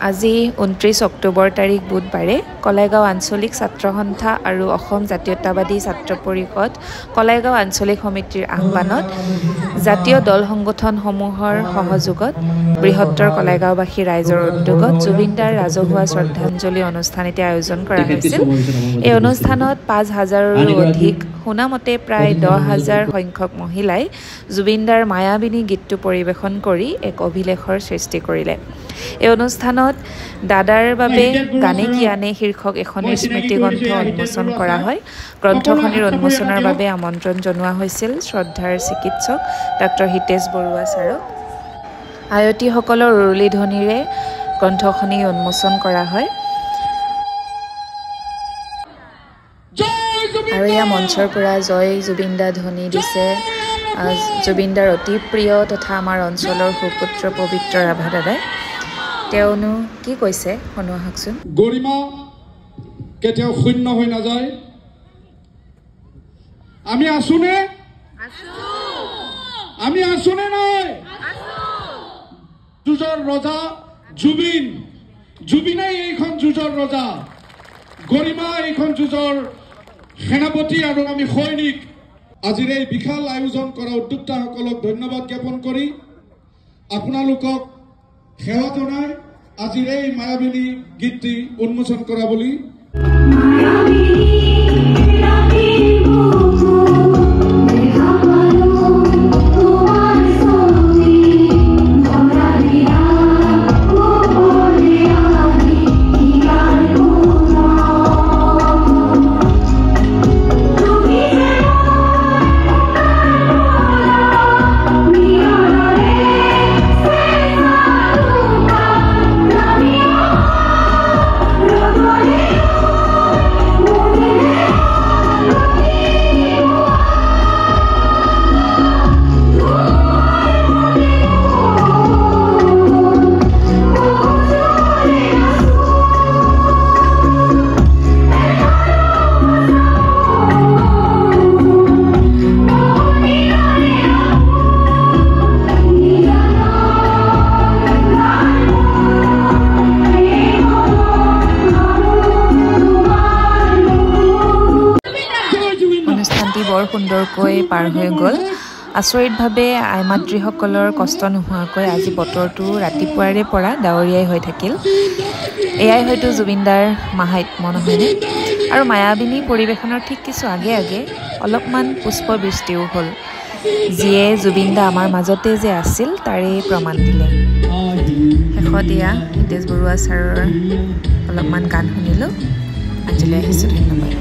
আজি 29 অক্টোবৰ তাৰিখ বুধবাৰে কলাইগাঁও আঞ্চলিক ছাত্ৰ সন্থা আৰু অসম জাতীয়তাবাদী ছাত্ৰ পৰিষদ কলাইগাঁও আঞ্চলিক সমিতিৰ আহ্বানত জাতীয় দল সংগঠনসমূহৰ সহযোগত বৃহত্তৰ কলাইগাঁওবাসী ৰাইজৰ উদ্যোগত জুবিনদাৰ ৰাজহুৱা শ্ৰদ্ধাঞ্জলি অনুষ্ঠান এতিয়া আয়োজন কৰা হৈছিল। এই অনুষ্ঠানত ৫,০০০ৰো অধিক শুনামতে প্ৰায় ১০,০০০ সংখ্যক মহিলাই জুবিনদাৰ মায়াবিনী গীতটো পৰিৱেশন কৰি এক অভিলেখৰ সৃষ্টি কৰিলে। এই অনুষ্ঠানত দাদাৰ বাবে গানে কি আনে শীৰ্ষক এখন স্মৃতি গ্ৰন্থ উন্মোচন কৰা হয়। গ্ৰন্থখনিৰ উন্মোচনৰ বাবে আমন্ত্ৰণ জনোৱা হৈছিল শ্ৰদ্ধাৰ চিকিৎসক ডক্টৰ হিতেশ বৰুৱা ছাৰক। আয়তীসকলৰ উৰুলি ধ্বনিৰে গ্ৰন্থখনি উন্মোচন কৰা হয়। আৰু এয়া মঞ্চৰ পৰা জয় জুবিনদা ধ্বনি দিছে জুবিনদাৰ অতি প্ৰিয় তথা আমাৰ অঞ্চলৰ সুপুত্ৰ পবিত্ৰ ৰাভা দাদাই। তেওঁনো কি কৈছে শুনো আহকচোন। গৰিমা কেতিয়াও শূন্য হৈ নাযায়। আমি আছোনে? আমি আছোনে নাই? যুঁজৰ ৰজা জুবিন, জুবিনেই এইখন যুঁজৰ ৰজা, গৰিমা এইখন যুঁজৰ সেনাপতি আৰু আমি সৈনিক। আজিৰ এই বিশাল আয়োজন কৰা উদ্যোক্তাসকলক ধন্যবাদ জ্ঞাপন কৰি আপোনালোকক সেৱা জনাই আজিৰ এই মায়াবিনী গীতটি উন্মোচন কৰা বুলি বৰ সুন্দৰকৈ পাৰ হৈ গ'ল। আচৰিতভাৱে আইমাতৃসকলৰ কষ্ট নোহোৱাকৈ আজি বতৰটো ৰাতিপুৱাৰে পৰা ডাৱৰীয়াই হৈ থাকিল। এয়াই হয়তো জুবিনদাৰ মাহাত্ম্য নহয়নে? আৰু মায়াবিনী পৰিৱেশনৰ ঠিক কিছু আগে আগে অলপমান পুষ্পবৃষ্টিও হ'ল, যিয়ে জুবিনদা আমাৰ মাজতে যে আছিল তাৰে প্ৰমাণ দিলে। শেষত এয়া হিতেশ বৰুৱা ছাৰৰ অলপমান গান শুনিলোঁ। আজিলৈ আহিছোঁ, ধন্যবাদ।